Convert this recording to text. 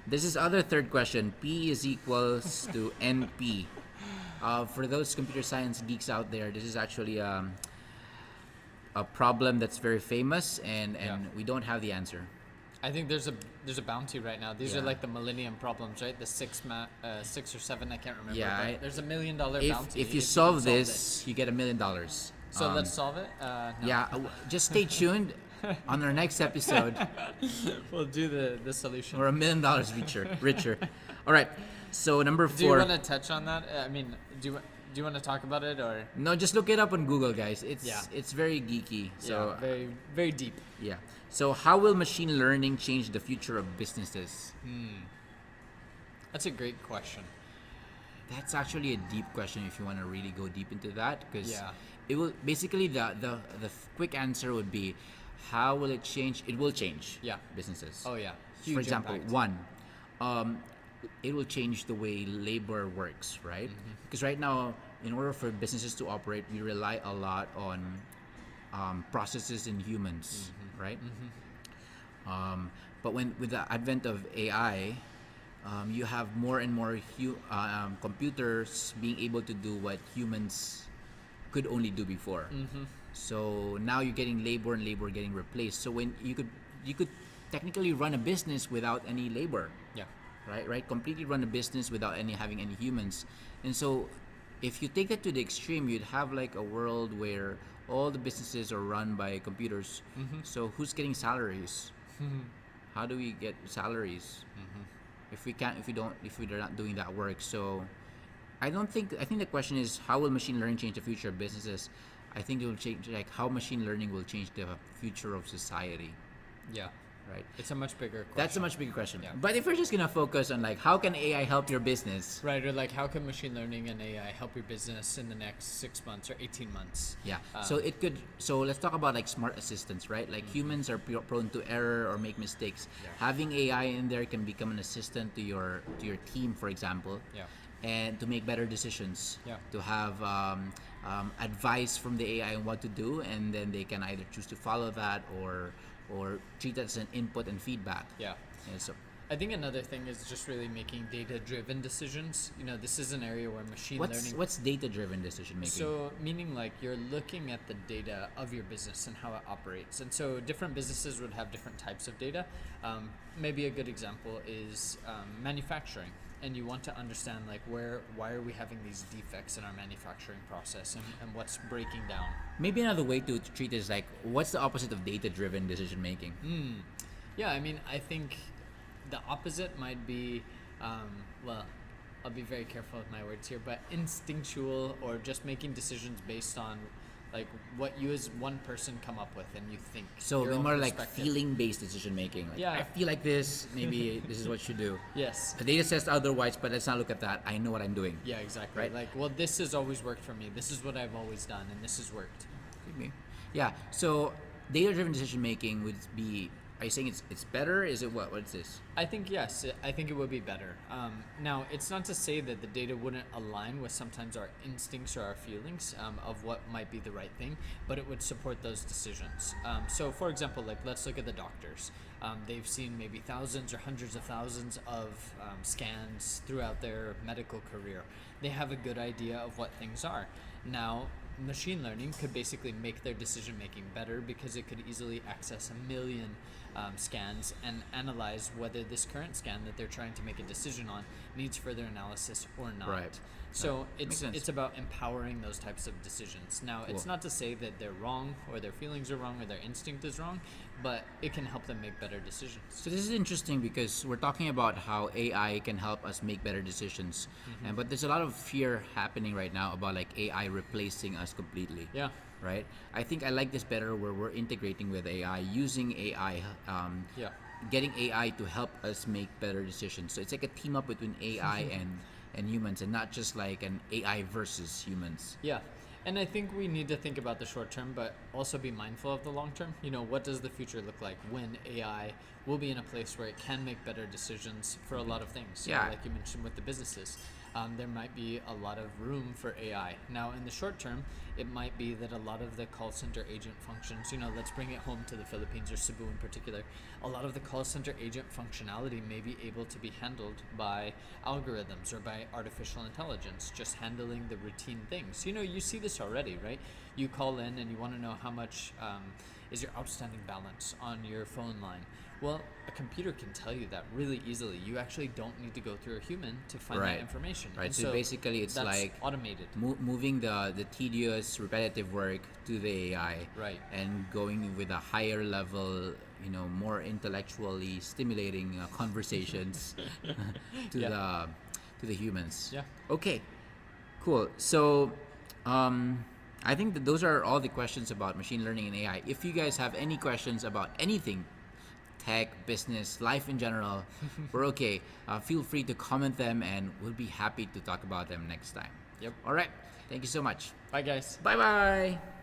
This is other third question. P is equals to NP. For those computer science geeks out there, this is actually a problem that's very famous, and we don't have the answer. I think there's a bounty right now. These are Yeah. like the millennium problems, right? The six or seven, I can't remember. Yeah, But there's $1 million If bounty if you can solve solve it. this, you get $1 million. So let's solve it. No. Yeah, just stay tuned. On our next episode, We'll do the solution. we're $1 million richer. All right. So number Do you four. want to touch on that? I mean, do you want to talk about it or? No, just look it up on Google, guys. Yeah. It's very geeky. So Yeah, very very deep. yeah. So how will machine learning change the future of businesses? That's a great question. That's actually a deep question if you want to really go deep into that, because Yeah. it will basically the quick answer would be, how will it change? It will change. Yeah. Businesses. Oh yeah. For example, impact. one, it will change the way labor works, right? Because right now, in order for businesses to operate, we rely a lot on processes and humans, right? But with the advent of AI, you have more and more computers being able to do what humans could only do before. So now you're getting labor and labor getting replaced. So when you could technically run a business without any labor, Yeah. right? Completely run a business without having any humans. And so if you take that to the extreme, you'd have like a world where all the businesses are run by computers. So who's getting salaries? How do we get salaries if we're not doing that work? So I think the question is, how will machine learning change the future of businesses? I think it will change, like how machine learning will change the future of society, Yeah. right? It's a much bigger question. That's a much bigger question. Yeah. But if we're just gonna focus on like how can AI help your business? Right, or like how can machine learning and AI help your business in the next 6 months or 18 months? Yeah. So let's talk about like smart assistants, right? Like humans are prone to error or make mistakes. Yeah. Having AI in there can become an assistant to your team, for example. Yeah. And to make better decisions. Yeah. To have advice from the AI on what to do, and then they can either choose to follow that or treat that as an input and feedback. Yeah. And so I think another thing is just really making data-driven decisions. You know, this is an area where machine learning. what's data-driven decision making? So, meaning like you're looking at the data of your business and how it operates. And so, different businesses would have different types of data. Maybe a good example is manufacturing. And you want to understand like why are we having these defects in our manufacturing process and what's breaking down. Maybe another way to treat it is like, what's the opposite of data-driven decision making? Yeah, I mean, I think the opposite might be, well, I'll be very careful with my words here, but instinctual, or just making decisions based on like what you as one person come up with and you think. So your own more like perspective. feeling-based decision making. Like, Yeah. I feel like this. Maybe this is what you should do. Yes. The data says otherwise, but let's not look at that. I know what I'm doing. Yeah, exactly. Right. Like, well, this has always worked for me. This is what I've always done, and this has worked. Maybe. Yeah. So data-driven decision making would be. Are you saying it's better? Is it what? What's this? I think yes. I think it would be better. Now, it's not to say that the data wouldn't align with sometimes our instincts or our feelings of what might be the right thing, but it would support those decisions. So, for example, like let's look at the doctors. They've seen maybe thousands or hundreds of thousands of scans throughout their medical career. They have a good idea of what things are. Now, machine learning could basically make their decision making better because it could easily access 1 million scans and analyze whether this current scan that they're trying to make a decision on needs further analysis or not. Right. So makes sense. it's about empowering those types of decisions. Now, it's Cool. not to say that they're wrong or their feelings are wrong or their instinct is wrong, but it can help them make better decisions. So this is interesting because we're talking about how AI can help us make better decisions, and but there's a lot of fear happening right now about like AI replacing us completely. Yeah. Right. I think I like this better where we're integrating with AI, using AI, Yeah. getting AI to help us make better decisions. So it's like a team up between AI and humans, and not just like an AI versus humans. Yeah. And I think we need to think about the short term, but also be mindful of the long term. You know, what does the future look like when AI will be in a place where it can make better decisions for a lot of things? You know, Yeah. like you mentioned with the businesses. there might be a lot of room for AI. Now, in the short term, it might be that a lot of the call center agent functions, let's bring it home to the Philippines or Cebu in particular, a lot of the call center agent functionality may be able to be handled by algorithms or by artificial intelligence, just handling the routine things. You see this already, right? You call in and you want to know how much is your outstanding balance on your phone line. Well, a computer can tell you that really easily. You actually don't need to go through a human to find that information. Right. And So basically, it's that's like automated. moving the tedious, repetitive work to the AI, Right. and going with a higher level, more intellectually stimulating conversations to the humans. Yeah. Okay. Cool. So, I think that those are all the questions about machine learning and AI. If you guys have any questions about anything, tech, business, life in general, we're okay. Feel free to comment them, and we'll be happy to talk about them next time. Yep. All right. Thank you so much. Bye, guys. Bye bye.